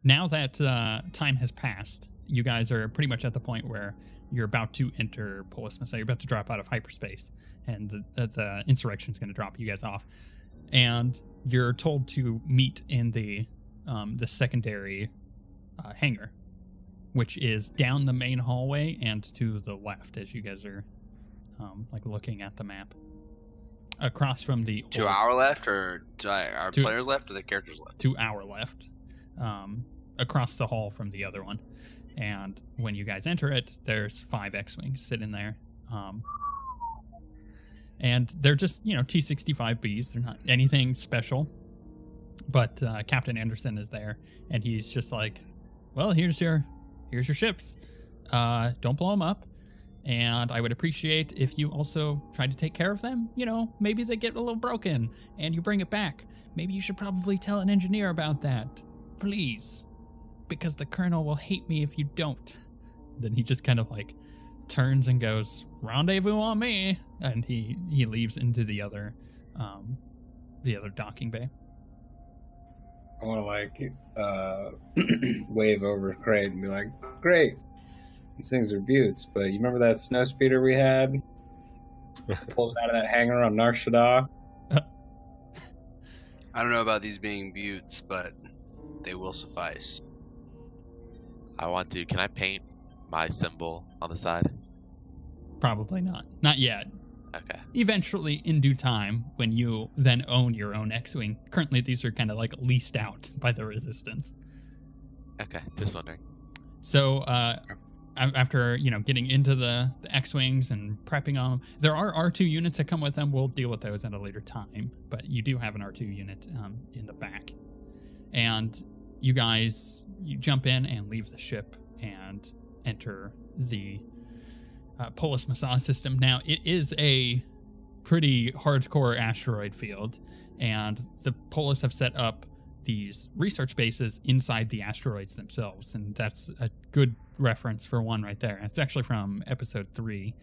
Now that time has passed, you guys are pretty much at the point where you're about to enter Polisma. So you're about to drop out of hyperspace, and the insurrection's going to drop you guys off. And you're told to meet in the secondary hangar, which is down the main hallway and to the left as you guys are like looking at the map. Across from the to our left, or to our players left, or the characters left? To our left. Across the hall from the other one. And when you guys enter it, there's 5 X-Wings sitting there. And they're just, T-65Bs. They're not anything special. But Captain Anderson is there, and he's just like, well, here's your ships. Don't blow them up. And I would appreciate if you also try to take care of them. Maybe they get a little broken, and you bring it back. Maybe you should probably tell an engineer about that. Please. Because the colonel will hate me if you don't. Then he just kind of like turns and goes, rendezvous on me. And he leaves into the other docking bay. I want to wave over Craig and be like, great. These things are beauts, but you remember that snow speeder we had? Pulled out of that hangar on Nar Shaddaa? I don't know about these being buttes, but they will suffice. Can I paint my symbol on the side? Probably not. Not yet. Okay. Eventually, in due time, when you then own your own X-Wing. Currently, these are kind of like leased out by the Resistance. Okay, just wondering. So, after, getting into the X-Wings and prepping them, there are R2 units that come with them. We'll deal with those at a later time, but you do have an R2 unit in the back. And you guys, you jump in and leave the ship and enter the Polisma Star system. Now, it is a pretty hardcore asteroid field, and the Polis have set up these research bases inside the asteroids themselves, and that's a good reference for one right there. It's actually from episode 3.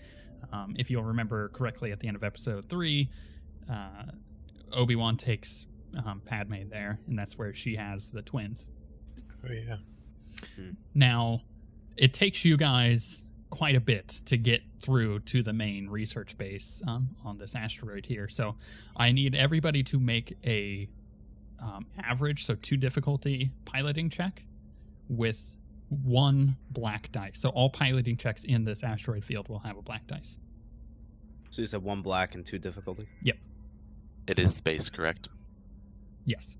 If you'll remember correctly, at the end of episode 3, Obi-Wan takes Padme there, and that's where she has the twins. Oh, yeah. Now, it takes you guys quite a bit to get through to the main research base on this asteroid here. So I need everybody to make a average, so 2 difficulty piloting check with 1 black dice. So all piloting checks in this asteroid field will have a black dice. So you said 1 black and 2 difficulty? Yep. It is space, correct? Yes.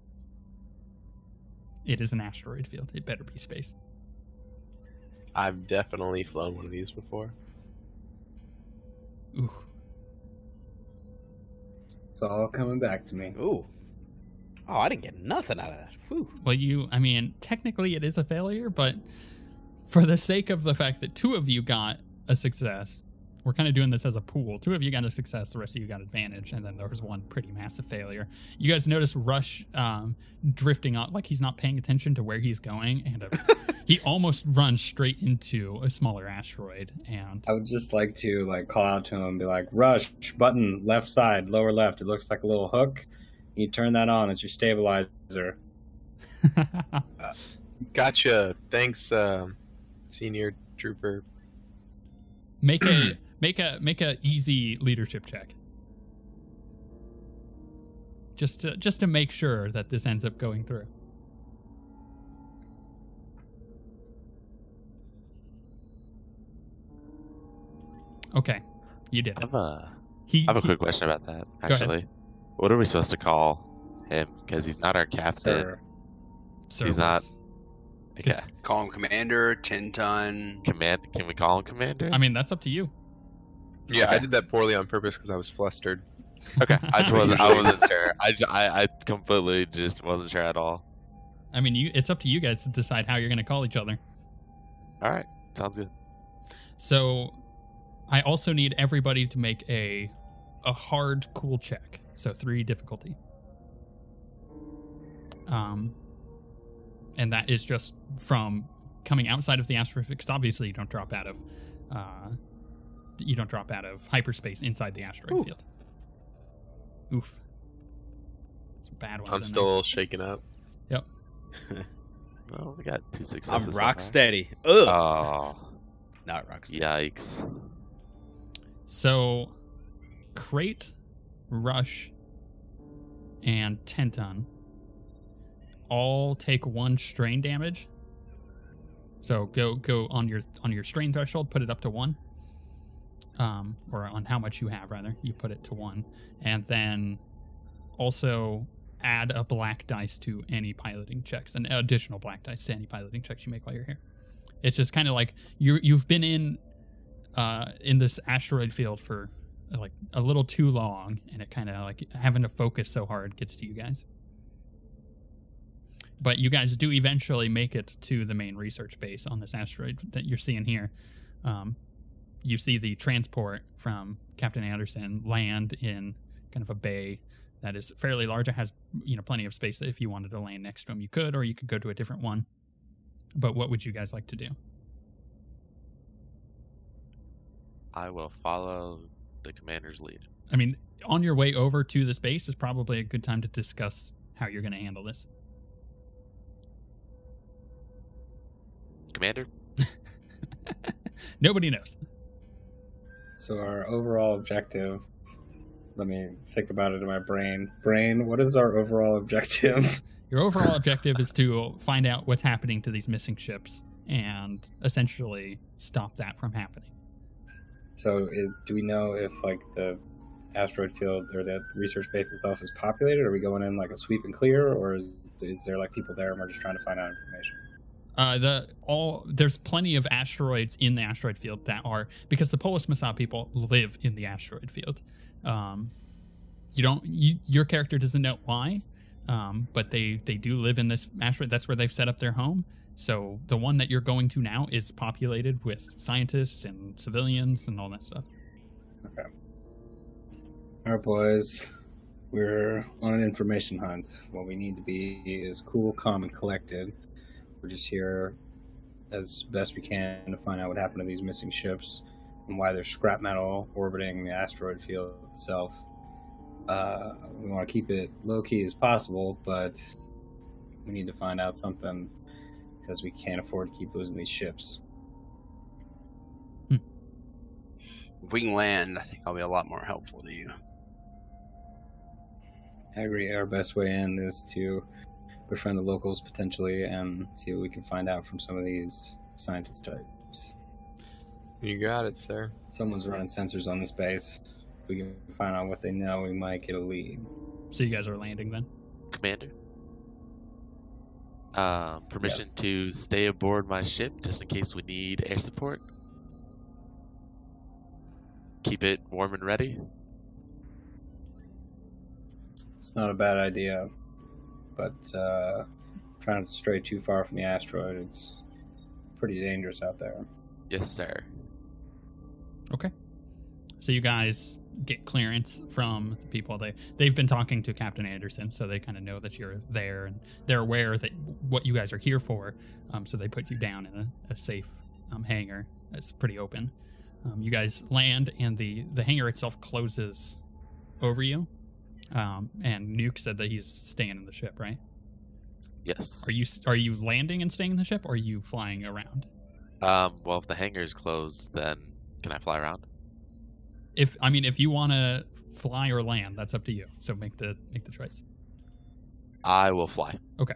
It is an asteroid field. It better be space. I've definitely flown one of these before. Ooh. It's all coming back to me. Ooh. Oh, I didn't get nothing out of that. Whew. Well, technically it is a failure, but for the sake of the fact that 2 of you got a success, we're kind of doing this as a pool. 2 of you got a success, the rest of you got advantage, and then there was 1 pretty massive failure. You guys notice Rush drifting out, like he's not paying attention to where he's going, and he almost runs straight into a smaller asteroid. And I would just like to call out to him and be like, Rush, button, left side, lower left. It looks like a little hook. You turn that on as your stabilizer. Gotcha. Thanks, senior trooper. Make a easy leadership check. Just to make sure that this ends up going through. Okay, you did it. I have a quick question about that, actually. What are we supposed to call him? Because he's not our captain. Sir. He's not. Okay. Call him Commander, 10-ton. Can we call him Commander? I mean, that's up to you. Yeah, Okay. I did that poorly on purpose because I was flustered. Okay, I wasn't sure. I completely just wasn't sure at all. I mean, it's up to you guys to decide how you're going to call each other. All right, sounds good. So, I also need everybody to make a hard cool check. So 3 difficulty. And that is just from coming outside of the asteroid, because obviously you don't drop out of hyperspace inside the asteroid field. Oof. Some bad ones. I'm still shaking up. Yep. Well, we got 2 successes. I'm so rock far. steady. Ugh. Oh, Not rock steady. yikes. So, Crate, Rush, and Tenton all take 1 strain damage. So go on your strain threshold, put it up to 1. Or on how much you have, rather. You put it to 1. And then also add a black dice to any piloting checks, an additional black dice to any piloting checks you make while you're here. It's just kind of like you've been in this asteroid field for like a little too long, and it kind of like having to focus so hard gets to you guys. But you guys do eventually make it to the main research base on this asteroid that you're seeing here. You see the transport from Captain Anderson land in kind of a bay that is fairly large. It has, plenty of space. If you wanted to land next to him, you could, or you could go to a different one. But what would you guys like to do? I will follow the commander's lead. I mean, on your way over to this base is probably a good time to discuss how you're going to handle this. Commander? Nobody knows. So our overall objective, let me think about it in my brain. Brain, what is our overall objective? Your overall objective is to find out what's happening to these missing ships and essentially stop that from happening. So do we know if like the asteroid field or the research base itself is populated? Are we going in like a sweep and clear, or is there like people there and we're just trying to find out information? There's plenty of asteroids in the asteroid field that are, because the Polis Massa people live in the asteroid field. Your character doesn't know why, but they do live in this asteroid. That's where they've set up their home. So the one that you're going to now is populated with scientists and civilians and all that stuff. Okay. All right, boys. We're on an information hunt. What we need to be is cool, calm, and collected. We're just here as best we can to find out what happened to these missing ships and why there's scrap metal orbiting the asteroid field itself. We want to keep it low-key as possible, but we need to find out something because we can't afford to keep losing these ships. If we can land, I think I'll be a lot more helpful to you. I agree. Our best way in is to befriend the locals potentially and see what we can find out from some of these scientist types. You got it, sir. Someone's running sensors on this base. If we can find out what they know, we might get a lead. So you guys are landing then? Commander? Permission Yes. to stay aboard my ship just in case we need air support? Keep it warm and ready? It's not a bad idea, but trying not to stray too far from the asteroid, it's pretty dangerous out there. Yes, sir. Okay. So you guys get clearance from the people. They've been talking to Captain Anderson, so they kind of know that you're there, and they're aware that what you guys are here for. So they put you down in a safe hangar that's pretty open. You guys land, and the hangar itself closes over you. And Nuke said that he's staying in the ship, right? Yes. Are you landing and staying in the ship, or are you flying around? Well, if the hangar's closed, then can I fly around? If you want to fly or land, that's up to you. So make the choice. I will fly. Okay.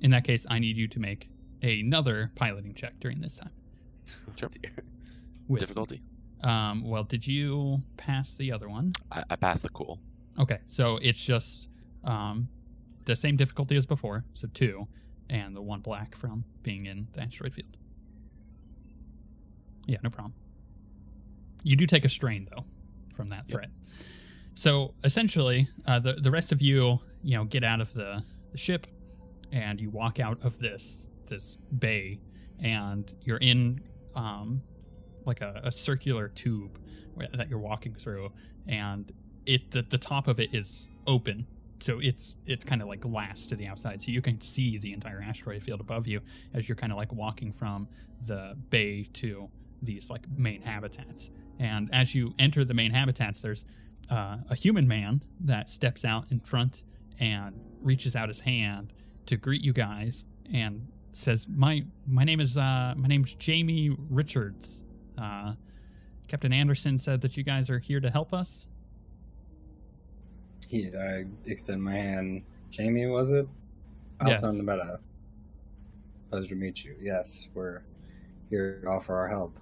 In that case, I need you to make another piloting check during this time. Sure. With, Difficulty? Well, did you pass the other one? I passed the cool. Okay, so it's just the same difficulty as before, so 2, and the 1 black from being in the asteroid field. Yeah, no problem. You do take a strain, though, from that threat. So, essentially, the rest of you, get out of the ship, and you walk out of this bay, and you're in like a circular tube that you're walking through, and the top of it is open, so it's kind of like glass to the outside, so you can see the entire asteroid field above you as you're kind of like walking from the bay to these like main habitats. And as you enter the main habitats, there's a human man that steps out in front and reaches out his hand to greet you guys and says, "My name's Jamie Richards. Captain Anderson said that you guys are here to help us." I extend my hand. Jamie, was it? Yes. Pleasure to meet you. Yes, we're here to offer our help.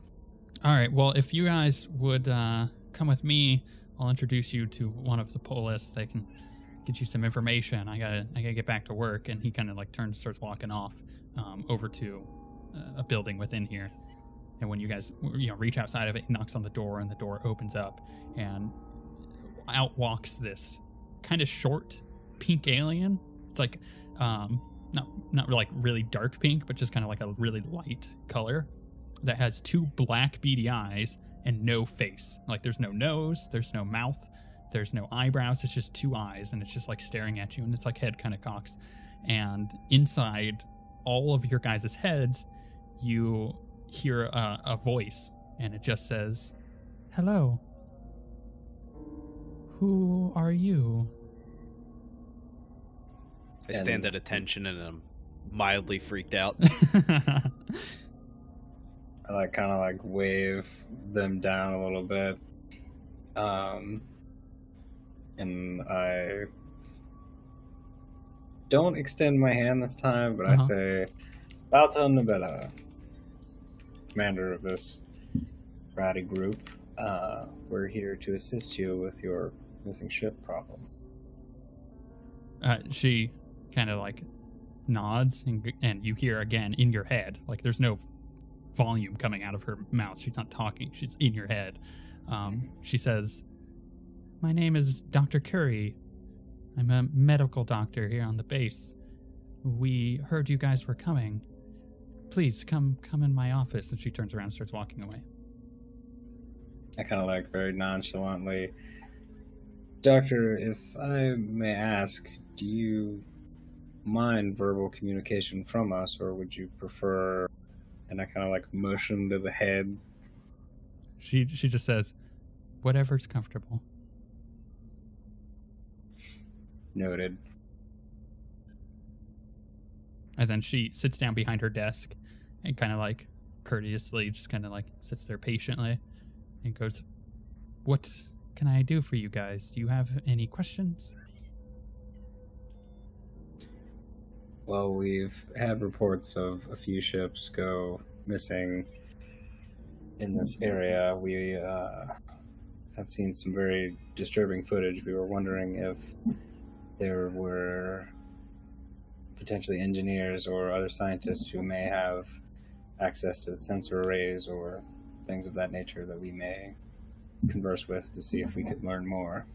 All right. Well, if you guys would come with me, I'll introduce you to one of the police. They can get you some information. I gotta get back to work. And he kind of like starts walking off over to a building within here. And when you guys reach outside of it, he knocks on the door, and the door opens up, and out walks this kind of short pink alien. It's like not like really dark pink, but just kind of like a really light color that has two black beady eyes and no face. Like there's no nose, there's no mouth, there's no eyebrows. It's just two eyes, and it's just like staring at you, and it's like head kind of cocks. And inside all of your guys' heads, you hear a voice, and it just says, "Hello. Who are you?" I stand at attention and I'm mildly freaked out. I kind of wave them down a little bit. And I don't extend my hand this time, but I say, "Balton Nabella, commander of this ratty group. We're here to assist you with your missing ship problem." She kind of like nods, and you hear again in your head, like there's no volume coming out of her mouth. She's not talking. She's in your head. She says, "My name is Dr. Currie. I'm a medical doctor here on the base. We heard you guys were coming. Please come in my office." And she turns around and starts walking away. I kind of very nonchalantly, "Doctor, if I may ask, do you mind verbal communication from us, or would you prefer..." And I kind of motion to the head. She just says, "Whatever's comfortable." Noted. And then she sits down behind her desk and kind of courteously just kind of sits there patiently and goes, "What can I do for you guys? Do you have any questions?" Well, we've had reports of a few ships go missing in this area. We have seen some very disturbing footage. We were wondering if there were potentially engineers or other scientists who may have access to the sensor arrays or things of that nature that we may converse with to see if we could learn more.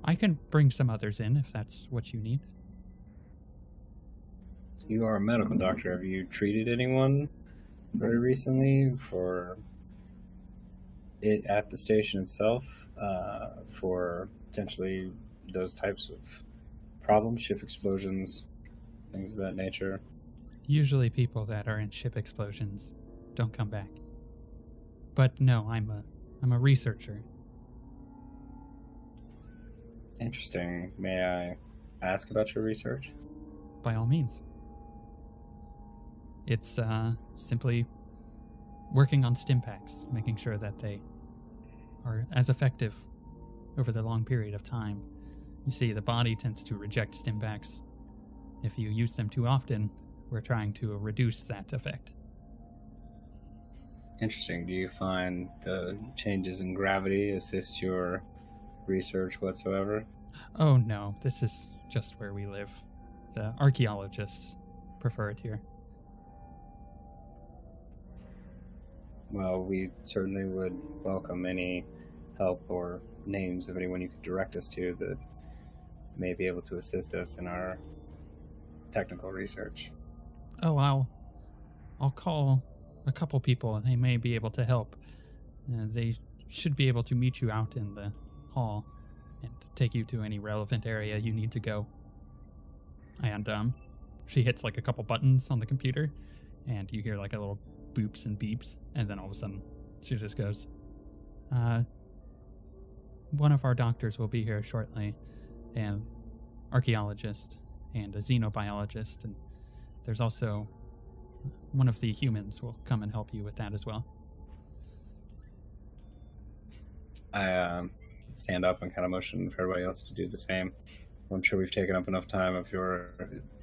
I can bring some others in if that's what you need. You are a medical doctor. Have you treated anyone very recently for it at the station itself for potentially those types of problems, ship explosions, things of that nature? Usually people that are in ship explosions don't come back. But no, I'm a researcher. Interesting. May I ask about your research? By all means. It's simply working on stim packs, making sure that they are as effective over the long period of time. You see, the body tends to reject stim packs. If you use them too often, we're trying to reduce that effect. Interesting. Do you find the changes in gravity assist your research whatsoever? Oh no, this is just where we live. The archaeologists prefer it here. Well, we certainly would welcome any help or names of anyone you could direct us to that may be able to assist us in our technical research. Oh, I'll call a couple people, and they may be able to help. They should be able to meet you out in the hall and take you to any relevant area you need to go. And she hits a couple buttons on the computer, and you hear a little boops and beeps, and then all of a sudden she just goes, "One of our doctors will be here shortly, and archaeologist and a xenobiologist, and there's also one of the humans will come and help you with that as well. I stand up and kind of motion for everybody else to do the same. I'm sure we've taken up enough time of your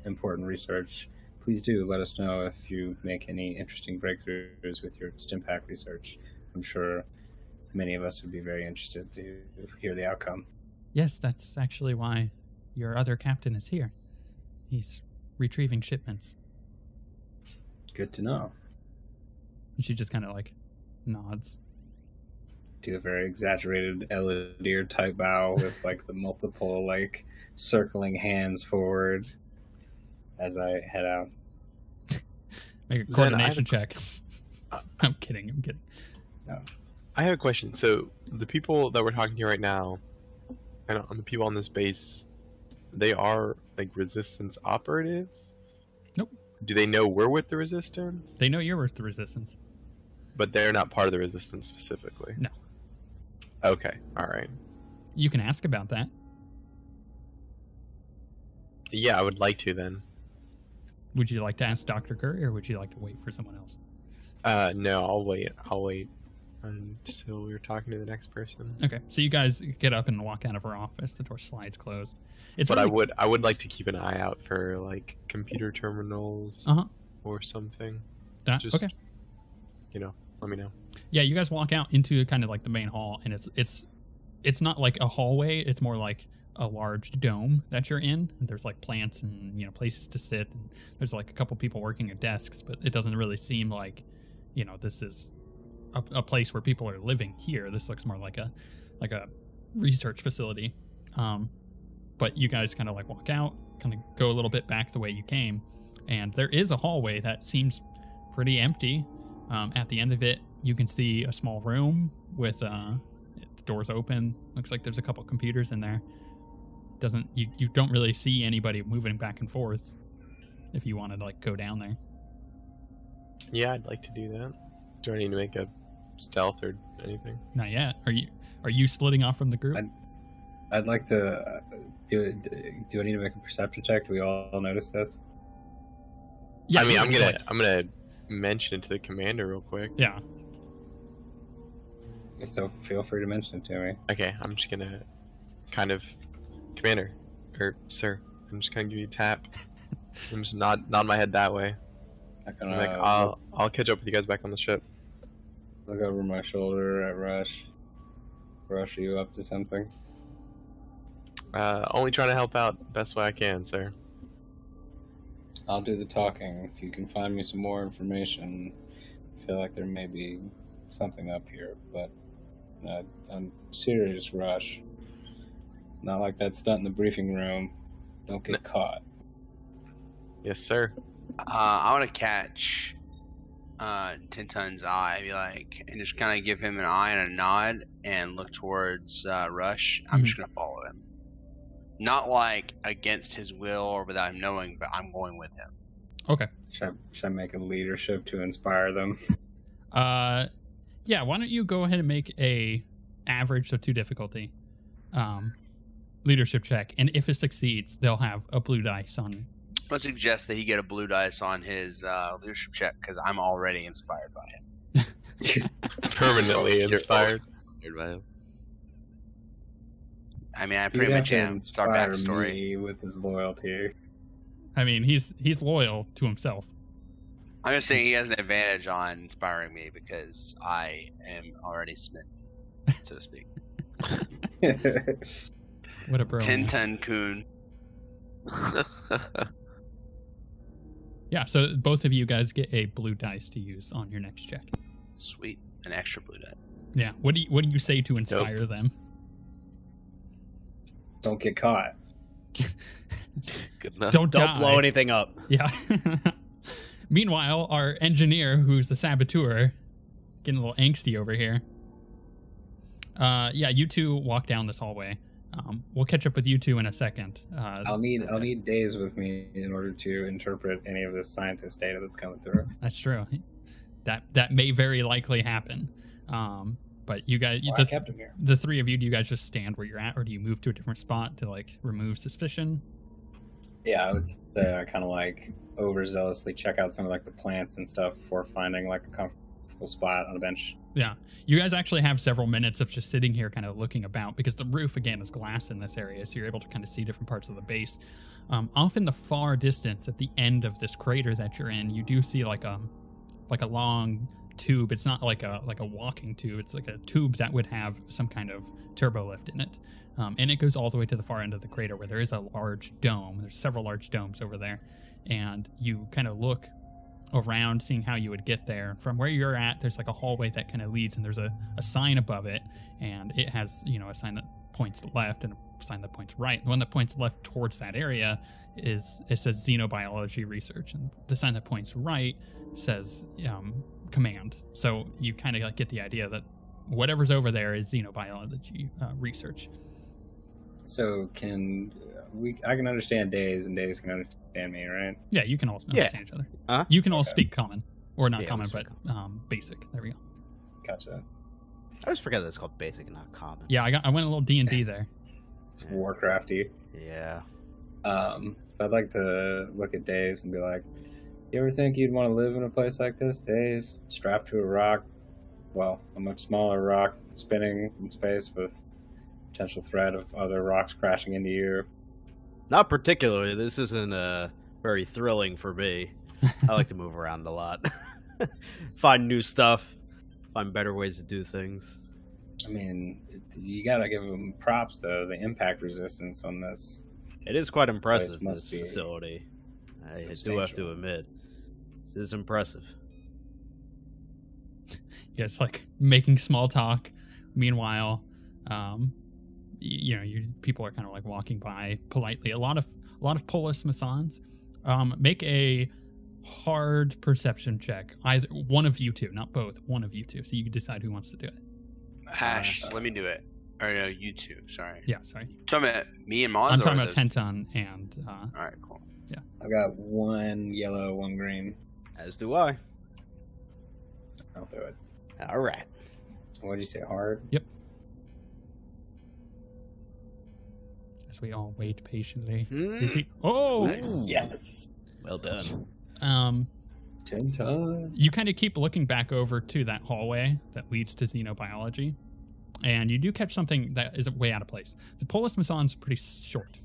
important research. Please do let us know if you make any interesting breakthroughs with your Stimpack research. I'm sure many of us would be very interested to hear the outcome. Yes, that's actually why your other captain is here. He's retrieving shipments. Good to know. And she just kind of like nods. Do a very exaggerated Eladier type bow with like the multiple like circling hands forward as I head out. Make a coordination check. I'm kidding. No. I have a question. So the people that we're talking to right now, and the people on this base, they are like resistance operatives? Nope. Do they know we're with the resistance? They know you're with the resistance. But they're not part of the resistance specifically? No. Okay, alright. You can ask about that. Yeah, I would like to then. Would you like to ask Dr. Currie, or would you like to wait for someone else? No, I'll wait until we're talking to the next person. Okay, so you guys get up and walk out of her office. The door slides closed. It's But really... I would like to keep an eye out for like computer terminals or something. Just, okay. You know, let me know. Yeah, you guys walk out into kind of like the main hall, and it's not like a hallway. It's more like a large dome that you're in. There's like plants and places to sit. And there's like a couple people working at desks, but it doesn't really seem like this is a place where people are living here. This looks more like a research facility. But you guys kind of like walk out, kind of go a little bit back the way you came, and there is a hallway that seems pretty empty. At the end of it, you can see a small room with the doors open. Looks like there's a couple computers in there. You don't really see anybody moving back and forth. If you wanted to like go down there. Yeah, I'd like to do that. Do I need to make a stealth or anything? Not yet. Are you splitting off from the group? I'd like to do I need to make a perception check? Do we all notice this? Yeah, I mean, I'm gonna mention it to the commander real quick. Yeah. So feel free to mention it to me. Okay, I'm just gonna kind of, commander, or sir, I'm just gonna give you a tap. I'm just nod my head that way. I'm like, I'll catch up with you guys back on the ship. Look over my shoulder at Rush. Rush, are you up to something? Only trying to help out best way I can, sir. I'll do the talking. If you can find me some more information, I feel like there may be something up here, but I'm serious, Rush. Not like that stunt in the briefing room. Don't get caught. Yes, sir. I want to catch Tintun's eye, be like, and just kind of give him an eye and a nod, and look towards Rush. I'm just gonna follow him, not like against his will or without him knowing, but I'm going with him. Okay. Should I make a leadership to inspire them? Yeah. Why don't you go ahead and make a average of 2 difficulty, leadership check, and if it succeeds, they'll have a blue dice on. I would suggest that he get a blue dice on his leadership check because I'm already inspired by him. Permanently inspired. By him. I mean, I pretty much am. It's our backstory. Me with his loyalty. I mean, he's loyal to himself. I'm just saying he has an advantage on inspiring me because I am already smitten, so to speak. What a bro. Tintun-kun. Yeah, so both of you guys get a blue dice to use on your next check. Sweet, an extra blue die. Yeah. What do you say to inspire them? Don't get caught. Good enough. Don't Don't die. blow anything up. Yeah. Meanwhile, our engineer, who's the saboteur, getting a little angsty over here. Yeah, you two walk down this hallway. We'll catch up with you two in a second. I'll need days with me in order to interpret any of this scientist data that's coming through. That's true. That may very likely happen. But you guys, I kept him here. The 3 of you, do you guys just stand where you're at, or do you move to a different spot to like remove suspicion? Yeah, I would say I kind of like overzealously check out some of like the plants and stuff before finding like a comfortable spot on a bench. Yeah, you guys actually have several minutes of just sitting here kind of looking about because the roof again is glass in this area, so you're able to kind of see different parts of the base. Off in the far distance at the end of this crater that you're in, you do see like a long tube. It's not like a walking tube. It's like a tube that would have some kind of turbo lift in it. And it goes all the way to the far end of the crater where there is a large dome. There's several large domes over there. And you kind of look around seeing how you would get there. From where you're at, there's like a hallway that kind of leads, and there's a sign above it. And it has, a sign that points left and a sign that points right. The one that points left towards that area it says xenobiology research. And the sign that points right says command. So you kind of get the idea that whatever's over there is xenobiology research. So I can understand Days, and Days can understand me, right? Yeah, you can all understand each other. You can all speak common, or not common, but basic. There we go. Gotcha. I always forget that it's called basic and not common. Yeah, I went a little D&D there. It's Warcrafty. Yeah. So I'd like to look at Days and be like, you ever think you'd want to live in a place like this? Days, strapped to a rock, well, a much smaller rock spinning in space with potential threat of other rocks crashing into you. Not particularly. This isn't very thrilling for me. I like to move around a lot. Find new stuff. Find better ways to do things. I mean, you gotta give them props to the impact resistance on this. It is quite impressive, Must this be facility. I do have to admit. This is impressive. Yeah, it's like making small talk. Meanwhile, people are kind of like walking by politely. A lot of Polis Masons. Make a hard perception check. Either one of you two, not both. One of you two. So you can decide who wants to do it. Ash, let me do it. Or no, you two. Sorry. Yeah, sorry. Talking about me and Mons. I'm talking about Tenton and. All right, cool. Yeah. I've got one yellow, one green. As do I. I'll do it. All right. What did you say? Hard? Yep. As we all wait patiently. Is he? Oh, Nice. Yes. Well done. 10 times. You kind of keep looking back over to that hallway that leads to xenobiology, and you do catch something that is way out of place. The Polis Masons are pretty short.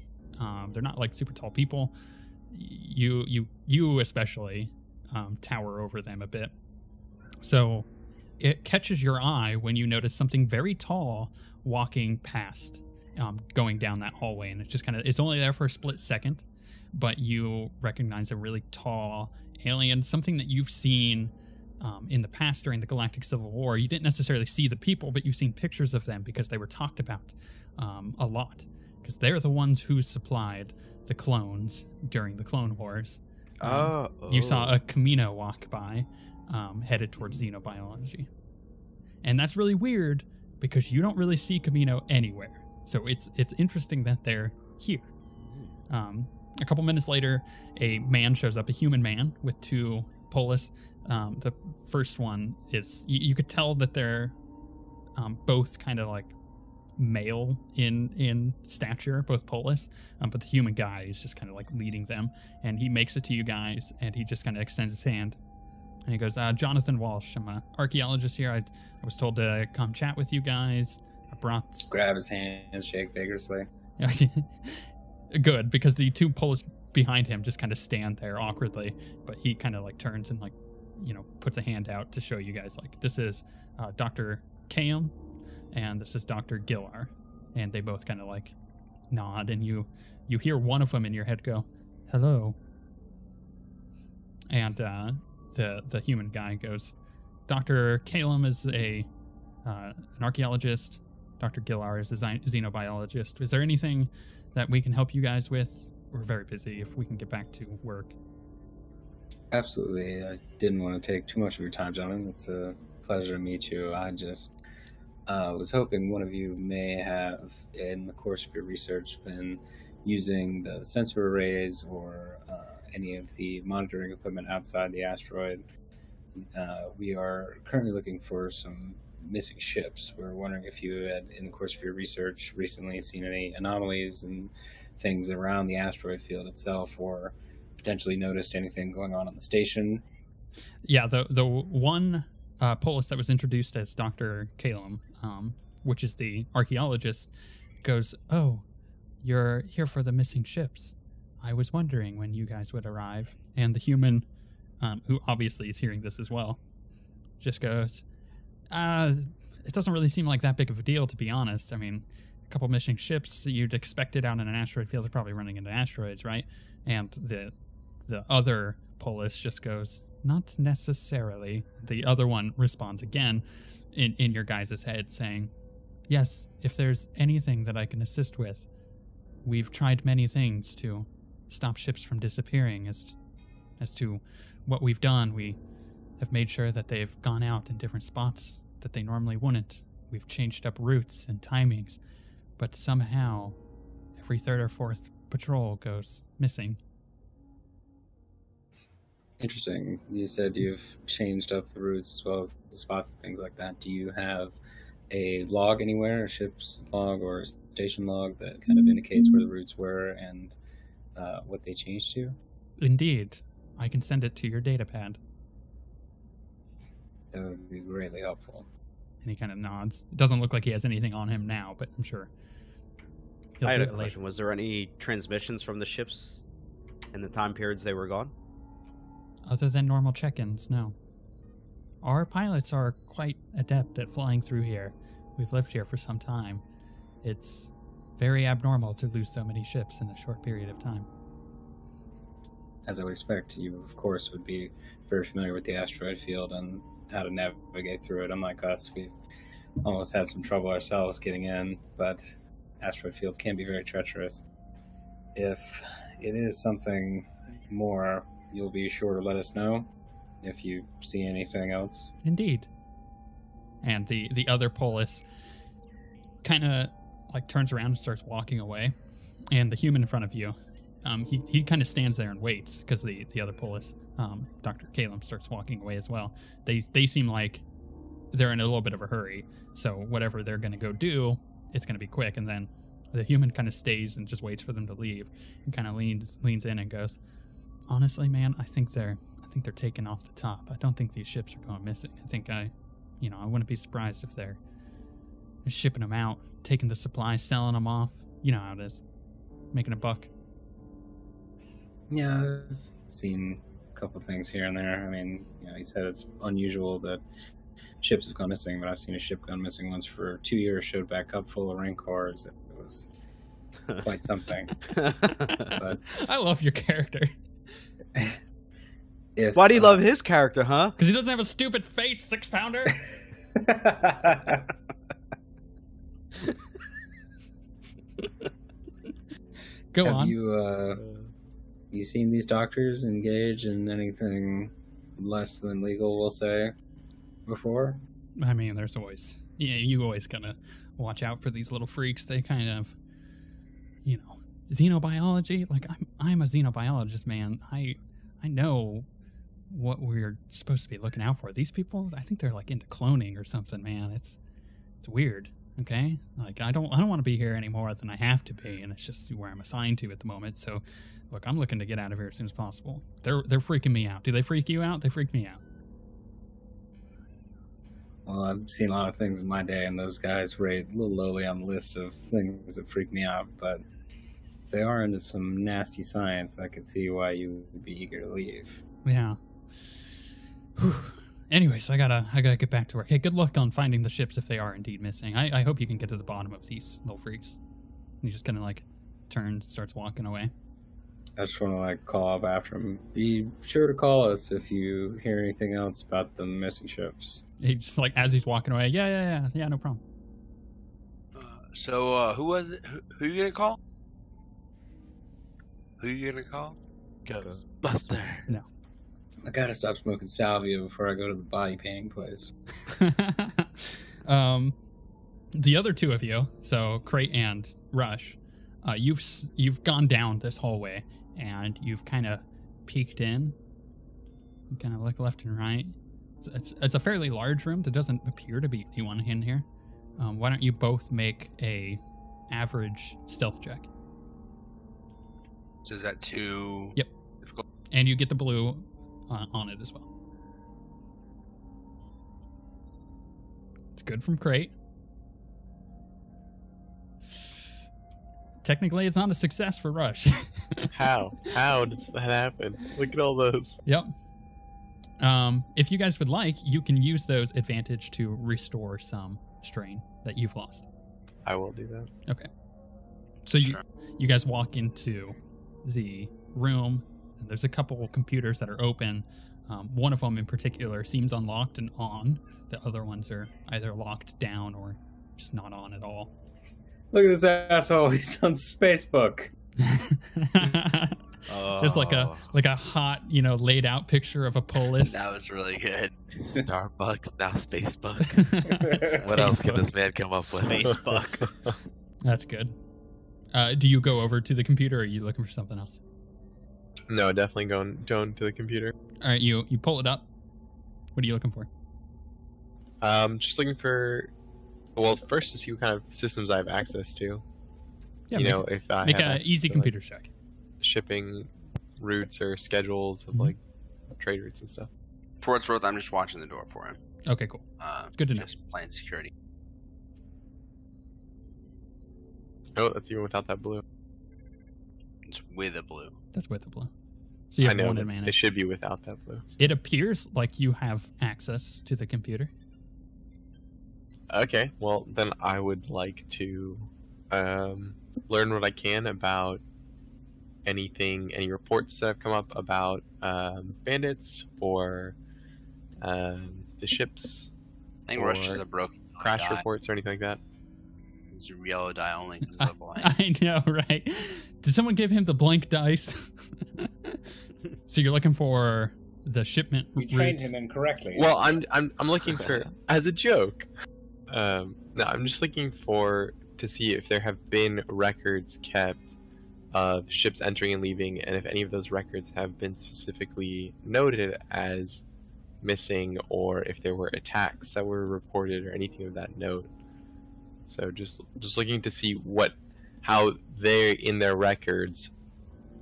They're not like super tall people. You especially tower over them a bit. So it catches your eye when you notice something very tall walking past, going down that hallway, and it's only there for a split second, but you recognize a really tall alien, something that you've seen in the past during the Galactic Civil War. You didn't necessarily see the people, but you've seen pictures of them because they were talked about a lot, because they're the ones who supplied the clones during the Clone Wars. You saw a Camino walk by, headed towards xenobiology. And that's really weird because you don't really see Camino anywhere. So it's interesting that they're here. A couple minutes later, a man shows up, a human man with two Polis. The first one is, you could tell that they're both kind of like male in stature, both Polis, but the human guy is just kind of like leading them, and he makes it to you guys, and he just kind of extends his hand, and he goes, Jonathan Walsh, I'm an archaeologist here. I was told to come chat with you guys. I brought... Grab his hand and shake vigorously. Good, because the two Polis behind him just kind of stand there awkwardly, but he kind of like turns and like, puts a hand out to show you guys, like, this is Dr. Kaam, and this is Dr. Gillar. And they both kind of like nod, and you hear one of them in your head go, hello. And the human guy goes, Dr. Kaam is an archaeologist. Dr. Gillar is a xenobiologist. Is there anything that we can help you guys with? We're very busy. If we can get back to work. Absolutely. I didn't want to take too much of your time, gentlemen. It's a pleasure to meet you. I just was hoping one of you may have, in the course of your research, been using the sensor arrays or any of the monitoring equipment outside the asteroid. We are currently looking for some missing ships. We're wondering if you had, in the course of your research, recently seen any anomalies in things around the asteroid field itself, or potentially noticed anything going on the station? Yeah, the one polis that was introduced as Dr. Calum, which is the archaeologist, goes, "Oh, you're here for the missing ships. I was wondering when you guys would arrive." And the human, who obviously is hearing this as well, just goes, "It doesn't really seem like that big of a deal, to be honest. I mean, a couple missing ships that you'd expected out in an asteroid field are probably running into asteroids, right?" And the other polis just goes, "Not necessarily." The other one responds again in your guys' head, saying, "Yes, if there's anything that I can assist with, we've tried many things to stop ships from disappearing. As to what we've done, we have made sure that they've gone out in different spots that they normally wouldn't. We've changed up routes and timings, but somehow every third or fourth patrol goes missing." Interesting. You said you've changed up the routes as well as the spots and things like that. Do you have a log anywhere, a ship's log or a station log that kind of indicates where the routes were and what they changed to? Indeed. I can send it to your data pad. That would be greatly helpful. And he kind of nods. It doesn't look like he has anything on him now, but I'm sure he'll I had do a it later. question. Was there any transmissions from the ships in the time periods they were gone? Other than normal check-ins, no. Our pilots are quite adept at flying through here. We've lived here for some time. It's very abnormal to lose so many ships in a short period of time. As I would expect, you, of course, would be very familiar with the asteroid field and how to navigate through it. Unlike us, we've almost had some trouble ourselves getting in, but asteroid field can be very treacherous. If it is something more, you'll be sure to let us know if you see anything else. Indeed. And the other polis kind of like turns around and starts walking away. And the human in front of you, he kind of stands there and waits because the other polis, Dr. Calum, starts walking away as well. They seem like they're in a little bit of a hurry. So whatever they're going to go do, it's going to be quick. And then the human kind of stays and just waits for them to leave and kind of leans in and goes, "Honestly, man, I think they're taking off the top. I don't think these ships are going missing. I think I wouldn't be surprised if they're shipping them out, taking the supplies, selling them off. You know how it is, making a buck." Yeah, I've seen a couple things here and there. I mean, he said it's unusual that ships have gone missing, but I've seen a ship gone missing once for 2 years, showed back up full of Rancors. It was quite something. But I love your character. Why do you love his character, huh? Because he doesn't have a stupid face, 6-pounder. Go on. You seen these doctors engage in anything less than legal, we'll say, before? I mean, there's always, you always gotta watch out for these little freaks. They kind of, xenobiology. Like I'm a xenobiologist, man. I know what we're supposed to be looking out for. These people, I think they're like into cloning or something, man. It's weird. Okay, like I don't want to be here any more than I have to be, and it's just where I'm assigned to at the moment. So, look, I'm looking to get out of here as soon as possible. They're freaking me out. Do they freak you out? They freak me out. Well, I've seen a lot of things in my day, and those guys rate a little lowly on the list of things that freak me out. But if they are into some nasty science, I could see why you would be eager to leave. Yeah. Whew. Anyways, I gotta get back to work. Hey, good luck on finding the ships if they are indeed missing. I hope you can get to the bottom of these little freaks. And he just kind of like turns, starts walking away. I just want to call up after him. Be sure to call us if you hear anything else about the missing ships. He just as he's walking away. Yeah, no problem. So who was it? Who you gonna call? Who you gonna call? Ghostbuster. No. I gotta stop smoking salvia before I go to the body painting place. The other two of you, so Currie and Rush, you've gone down this hallway and you've kind of peeked in. You kind of look left and right. It's a fairly large room. There doesn't appear to be anyone in here. Why don't you both make a average stealth check? So is that 2? Yep. Difficult? And you get the blue on it as well. It's good from crate. Technically, it's not a success for Rush. How? How does that happen? Look at all those. Yep. If you guys would like, you can use those advantage to restore some strain that you've lost. I will do that. Okay. So you guys walk into the room, and there's a couple of computers that are open. One of them in particular seems unlocked and on. The other ones are either locked down or just not on at all. Look at this asshole. He's on Facebook. Just like a hot, laid out picture of a polis. That was really good. Starbucks, now Spacebook. What else can this man come up with? Facebook. That's good. Do you go over to the computer, or are you looking for something else? No, definitely going to the computer. All right, you pull it up. What are you looking for? Just looking for, well, first to see what kind of systems I have access to. Yeah, if I make have an access easy to, computer check. Shipping routes or schedules of like trade routes and stuff. For what's worth, I'm just watching the door for him. Okay, cool. Good to know. Just playing security. Oh, that's even without that blue. It's with a blue. That's with the blue. So you have one it advantage. should be without that blue. It appears like you have access to the computer. Okay, well then I would like to learn what I can about any reports that have come up about bandits or the ships. I think Rush is a broken crash die. Reports or anything like that. It's a yellow die only. 'Cause of the blind. I know, right? Did someone give him the blank dice? So you're looking for the shipment We trained routes. him incorrectly. Well, I'm looking for as a joke. No, I'm just looking to see if there have been records kept of ships entering and leaving, and if any of those records have been specifically noted as missing, or if there were attacks that were reported or anything of that note. So just looking to see how they in their records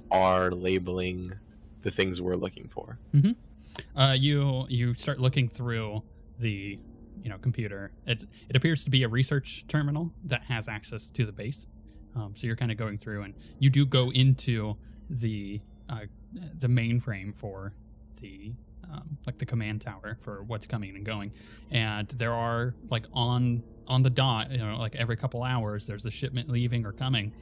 are labeling the things we're looking for. You start looking through the computer. It appears to be a research terminal that has access to the base. So you're kind of going through, and you do go into the mainframe for the the command tower for what's coming and going. And there are on the dot, every couple hours, there's a shipment leaving or coming.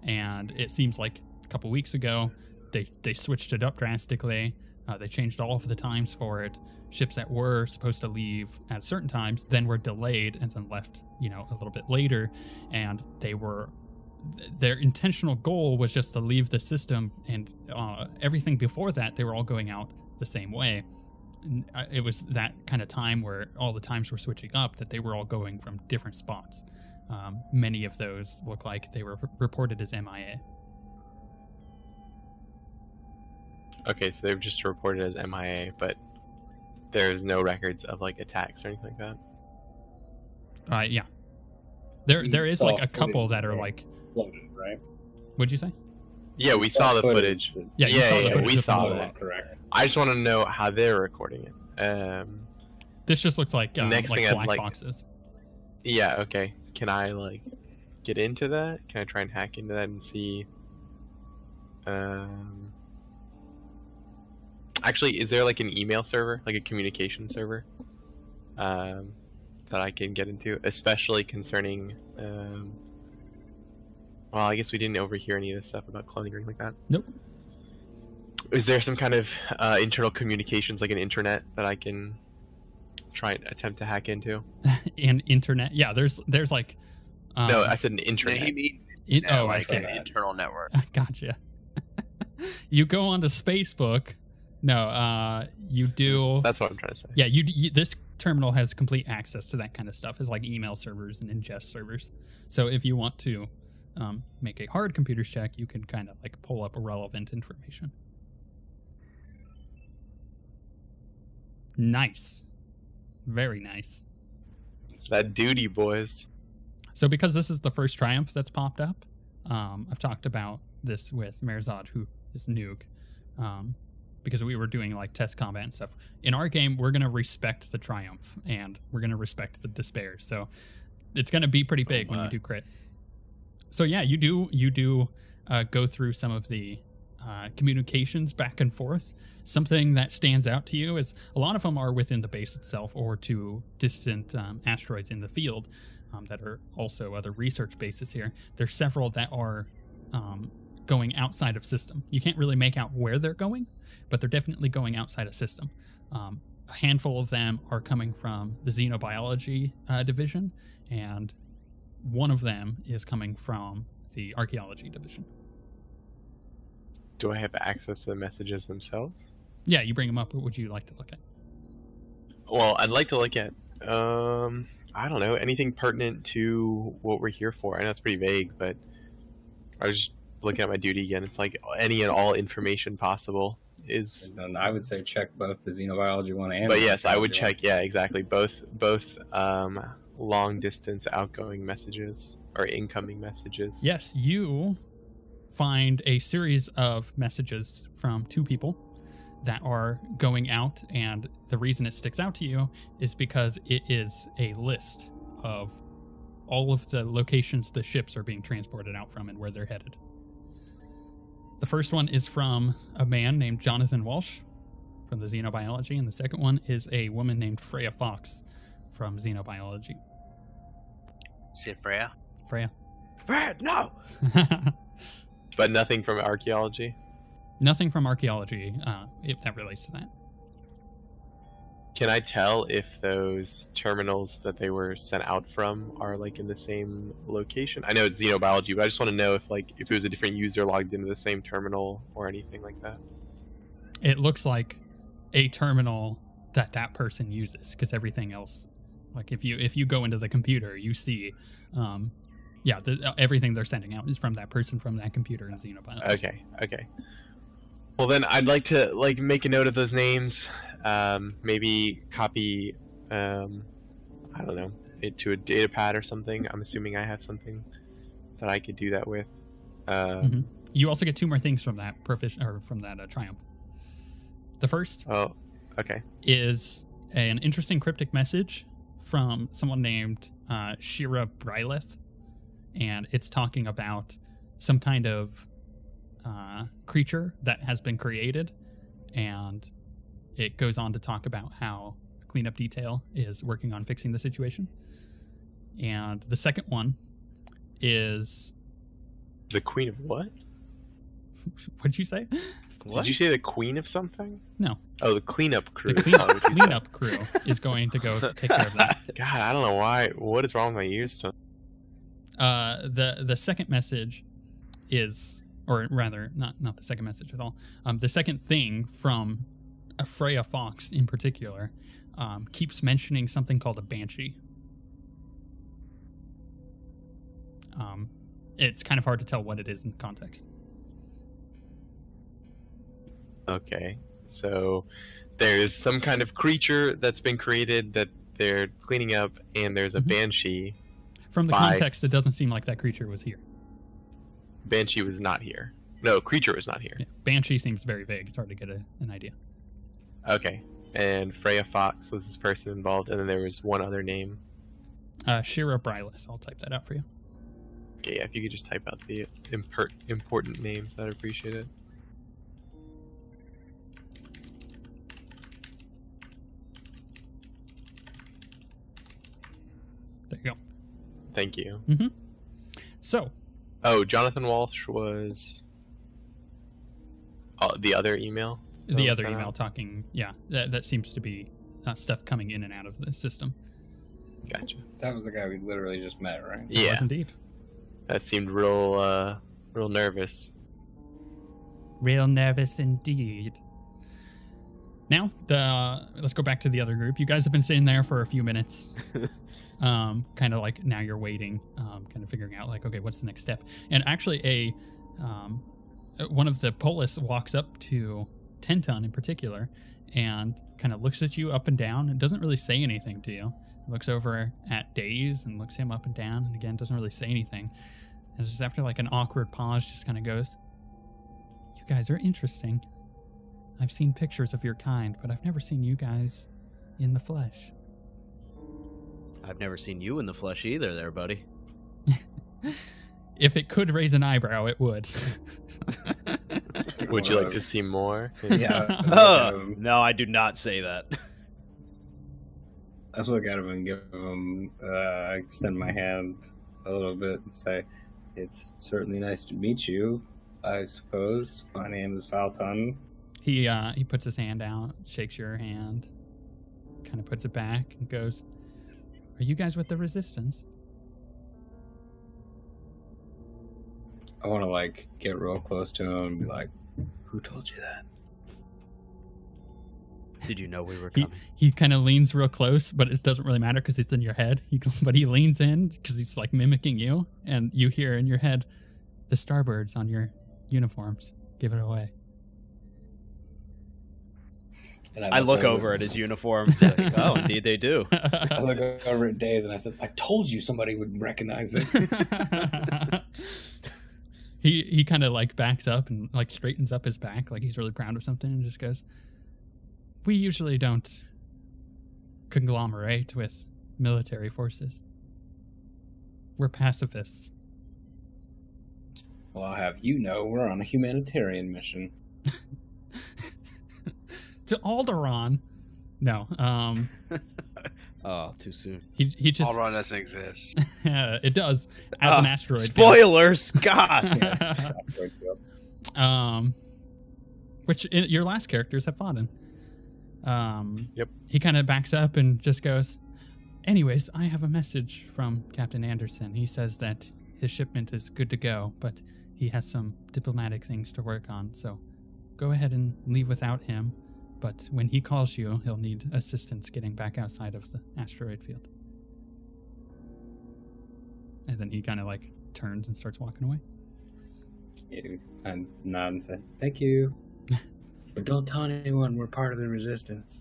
And it seems like a couple weeks ago, they switched it up drastically. They changed all of the times for it. Ships that were supposed to leave at certain times then were delayed and then left, a little bit later. And their intentional goal was just to leave the system, and everything before that, they were all going out the same way. It was that kind of time where all the times were switching up that they were all going from different spots. Many of those look like they were reported as MIA. Okay, so they've just reported as MIA, but there's no records of attacks or anything like that. Yeah. There is a couple that are Loaded, right? What'd you say? Yeah, we saw the footage. Yeah, you saw the footage we with saw the that. Correct. I just want to know how they're recording it. This just looks like Next thing black I'd boxes. Yeah, okay. Can I get into that? Can I try and hack into that and see? Actually, is there an email server, a communication server, that I can get into, especially concerning? Well, I guess we didn't overhear any of this stuff about cloning or anything like that. Nope. Is there some kind of internal communications, like an internet, that I can try and attempt to hack into? An internet? Yeah, there's no, I said an internet. No, he means I see. an internal network. Gotcha. You go onto Facebook. No, you do. That's what I'm trying to say. Yeah, you this terminal has complete access to that kind of stuff. It's like email servers and ingest servers. So if you want to make a hard computer check, you can kind of pull up relevant information. Nice. Very nice. It's that duty, boys. So because this is the first triumph that's popped up, I've talked about this with Merzad, who is Nuke, because we were doing like test combat and stuff. In our game, we're gonna respect the triumph and we're gonna respect the despair. So it's gonna be pretty big when you do crit. So yeah, you do go through some of the communications back and forth. Something that stands out to you is a lot of them are within the base itself or to distant asteroids in the field that are also other research bases here. There's several that are going outside of system. You can't really make out where they're going, but they're definitely going outside of system. A handful of them are coming from the xenobiology division, and one of them is coming from the archaeology division. Do I have access to the messages themselves? Yeah, you bring them up. What would you like to look at? Well, I'd like to look at, I don't know, anything pertinent to what we're here for. I know it's pretty vague, but I was just looking at my duty again. It's like any and all information possible is... And I would say check both the xenobiology one and... But yes, I would check, yeah, exactly. Both long-distance outgoing messages or incoming messages. Yes, you find a series of messages from two people that are going out, and the reason it sticks out to you is because it is a list of all of the locations the ships are being transported out from and where they're headed. The first one is from a man named Jonathan Walsh from the xenobiology, and the second one is a woman named Freya Fox from xenobiology. Is it Freya? Freya. Brad, no! But nothing from archaeology? Nothing from archaeology that relates to that. Can I tell if those terminals that they were sent out from are like in the same location? I know it's xenobiology, but I just want to know if it was a different user logged into the same terminal or anything like that. It looks like a terminal that person uses, because everything else, like if you go into the computer, you see, everything they're sending out is from that person from that computer in xenobiology. Okay. Well, then I'd like to make a note of those names. Maybe copy, I don't know, it to a data pad or something. I'm assuming I have something that I could do that with. You also get two more things from that triumph. The first, is an interesting cryptic message from someone named Shira Bryleth, and it's talking about some kind of creature that has been created, and it goes on to talk about how cleanup detail is working on fixing the situation. And the second one is the queen of what? What'd you say? What? Did you say the queen of something? No. Oh, the cleanup crew. The cleanup crew is going to go take care of that. God, I don't know why. What is wrong with my ears? The second message is, or rather, not the second message at all. The second thing from Freya Fox in particular keeps mentioning something called a banshee. It's kind of hard to tell what it is in context. Okay, so there's some kind of creature that's been created that they're cleaning up, and there's a banshee. From the context, it doesn't seem like that creature was here. Banshee was not here. No, creature was not here. Yeah. Banshee seems very vague. It's hard to get an idea. Okay, and Freya Fox was this person involved, and then there was one other name. Shira Bryless. I'll type that out for you. Okay, yeah, if you could just type out the important names, I'd appreciate it. There you go. Thank you. Mm-hmm. So. Oh, Jonathan Walsh was the other email? The other email talking, yeah, that seems to be stuff coming in and out of the system. Gotcha. That was the guy we literally just met, right? Yeah. It was indeed. That seemed real nervous. Real nervous indeed. Now, let's go back to the other group. You guys have been sitting there for a few minutes. Kind of like now you're waiting, kind of figuring out like, okay, what's the next step? And actually one of the Polis walks up to Tenton in particular and kind of looks at you up and down and doesn't really say anything to you. Looks over at Daze and looks him up and down and again doesn't really say anything. And just after like an awkward pause just kind of goes, guys are interesting. I've seen pictures of your kind, but I've never seen you guys in the flesh. I've never seen you in the flesh either there, buddy. If it could raise an eyebrow, it would. Would you like to see more? Yeah. No, I do not say that. I just look at him and give him, extend my hand a little bit and say, "It's certainly nice to meet you, I suppose. My name is Falton." He puts his hand out, shakes your hand, kind of puts it back, and goes, "Are you guys with the Resistance?" I want to, like, get real close to him and be like, "Who told you that?" Did you know we were coming? He kind of leans real close, but it doesn't really matter because it's in your head. But he leans in because he's like mimicking you, and you hear in your head, "The starbirds on your uniforms. Give it away." And I look over at his uniform. Like, oh, indeed they do. I look over at Days and I said, "I told you somebody would recognize this." He kind of like backs up and like straightens up his back like he's really proud of something and just goes, "We usually don't conglomerate with military forces. We're pacifists." Well, I'll have you know we're on a humanitarian mission. To Alderaan. No. Oh, too soon. He just Alderaan doesn't exist. it does as an asteroid. Spoilers, God. Which your last characters have fought in. Yep. He kind of backs up and just goes, "Anyways, I have a message from Captain Anderson. He says that his shipment is good to go, but he has some diplomatic things to work on. So go ahead and leave without him. But when he calls you, he'll need assistance getting back outside of the asteroid field." And then he kind of like turns and starts walking away. Yeah, I nod and say, "Thank you. But don't tell anyone we're part of the Resistance."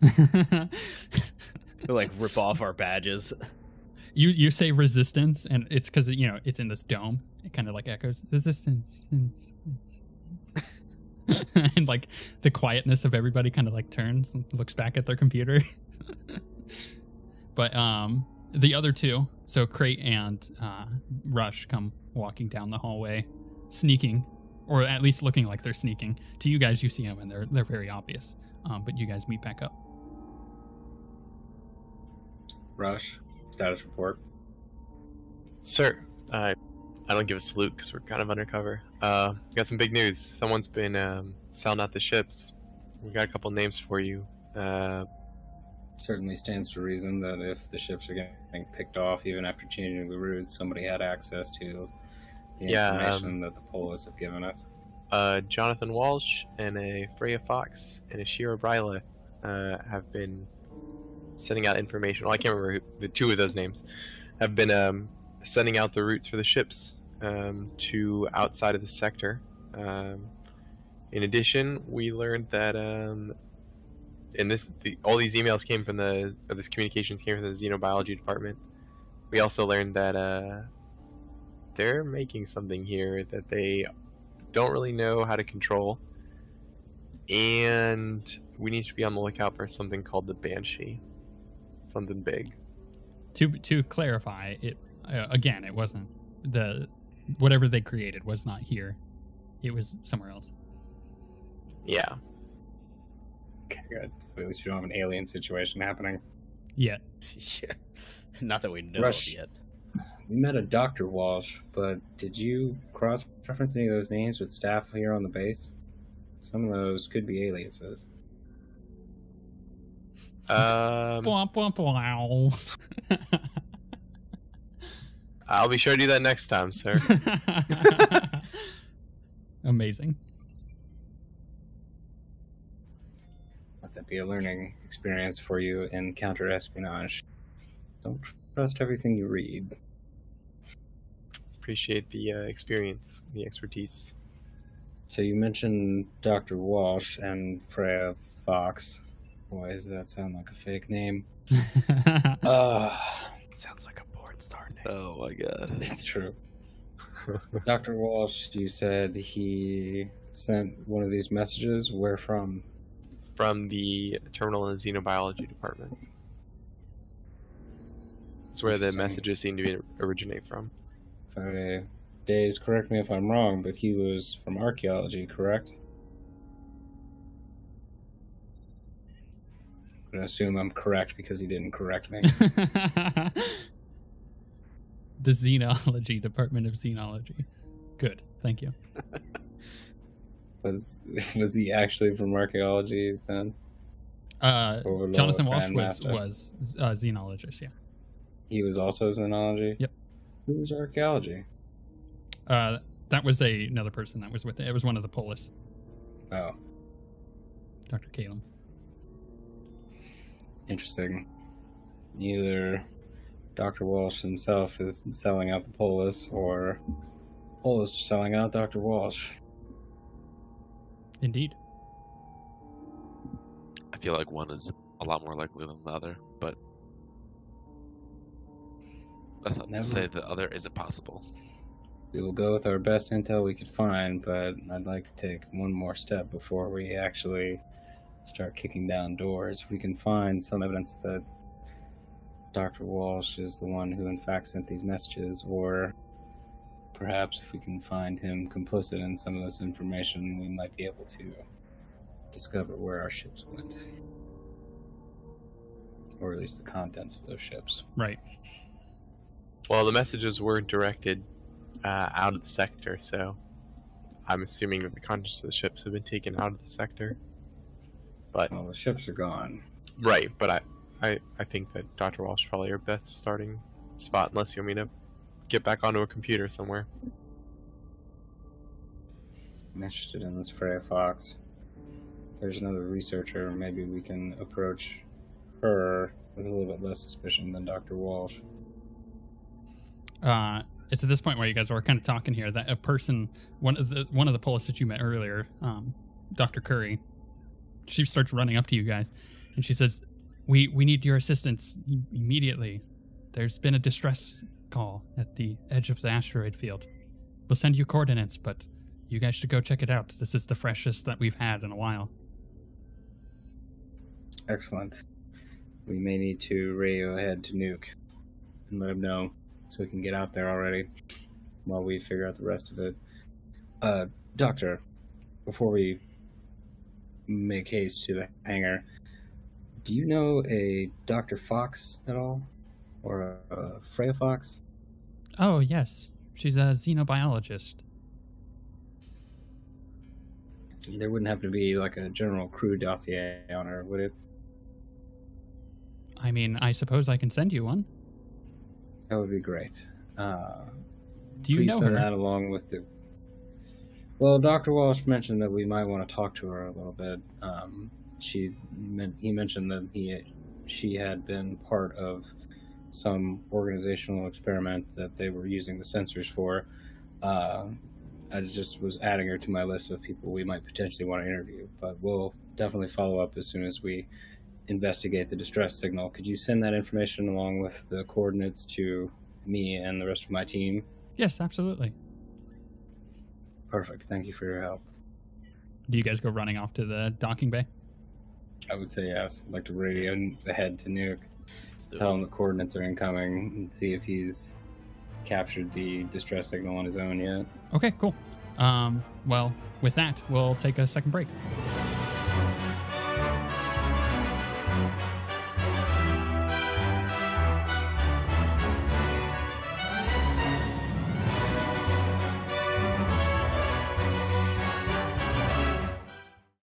We like rip off our badges. You say resistance, and it's because it's in this dome. It kind of like echoes resistance, and like the quietness of everybody kind of like turns and looks back at their computer. But the other two, so Crate and Rush, come walking down the hallway, sneaking, or at least looking like they're sneaking. To you guys, you see them and they're very obvious. But you guys meet back up. Rush, status report. Sir, I don't give a salute because we're kind of undercover. Got some big news. Someone's been selling out the ships. We got a couple names for you. Certainly stands to reason that if the ships are getting picked off, even after changing the routes, somebody had access to the information that the Polos have given us. Jonathan Walsh and a Freya Fox and a Shira Bryla have been sending out information. Well, I can't remember the two of those names. Have been sending out the routes for the ships to outside of the sector. In addition, we learned that all these emails came from this communications came from the xenobiology department. We also learned that they're making something here that they don't really know how to control, and we need to be on the lookout for something called the Banshee. Something big. To clarify, it again, it wasn't whatever they created was not here. It was somewhere else. Yeah. Okay, good. So at least you don't have an alien situation happening. Yet. Yeah. Not that we know Rush. of yet. We met a Dr. Walsh, but did you cross-reference any of those names with staff here on the base? Some of those could be aliases. Bwah, bwah, bwah. I'll be sure to do that next time, sir. Amazing. Let that be a learning experience for you in counter-espionage. Don't trust everything you read. Appreciate the experience, the expertise. So you mentioned Dr. Walsh and Freya Fox. Boy, does that sound like a fake name. Sounds like a porn star name. Oh my god. It's true. Dr. Walsh, you said he sent one of these messages? Where from? From the terminal and xenobiology department. That's where the messages seem to originate from. Days, correct me if I'm wrong, but he was from archaeology, correct? I'm going to assume I'm correct because he didn't correct me. The xenology department of xenology. Good, thank you. Was he actually from archaeology then? Jonathan Walsh was xenologist, yeah. He was also xenology? Yep. Who was archaeology? That was another person that was with it. It was one of the polis. Oh. Dr. Calum. Interesting. Either Dr. Walsh himself is selling out the polis, or polis is selling out Dr. Walsh. Indeed. I feel like one is a lot more likely than the other, but that's not to say the other isn't possible. We will go with our best intel we could find, but I'd like to take one more step before we actually start kicking down doors. If we can find some evidence that Dr. Walsh is the one who in fact sent these messages, or perhaps if we can find him complicit in some of this information, we might be able to discover where our ships went. Or at least the contents of those ships. Right. Well, the messages were directed out of the sector, so I'm assuming that the contents of the ships have been taken out of the sector. But well, the ships are gone. Right, but I think that Dr. Walsh is probably your best starting spot, unless you want me to get back onto a computer somewhere. I'm interested in this Freya Fox. If there's another researcher, maybe we can approach her with a little bit less suspicion than Dr. Walsh. It's at this point where you guys are kind of talking here that a person, one of the polis that you met earlier, Dr. Currie, she starts running up to you guys, and she says, "We need your assistance immediately. There's been a distress call at the edge of the asteroid field. We'll send you coordinates, but you guys should go check it out. This is the freshest that we've had in a while." Excellent. We may need to radio ahead to Nuke and let him know so we can get out there already while we figure out the rest of it. Doctor, before we make haste to the hangar, do you know a Dr. Fox at all? Or a Freya Fox? Oh, yes. She's a xenobiologist. There wouldn't happen to be like a general crew dossier on her, would it? I mean, I suppose I can send you one. That would be great. Do you know her? Send that along with the... Well, Dr. Walsh mentioned that we might want to talk to her a little bit. He mentioned that she had been part of some organizational experiment that they were using the sensors for. I just was adding her to my list of people we might potentially want to interview, but we'll definitely follow up as soon as we investigate the distress signal. Could you send that information along with the coordinates to me and the rest of my team? Yes, absolutely. Perfect. Thank you for your help. Do you guys go running off to the docking bay? I would say yes. I'd like to radio ahead to Nuke, tell him the coordinates are incoming, and see if he's captured the distress signal on his own yet. Okay, cool. Well, with that, we'll take a second break.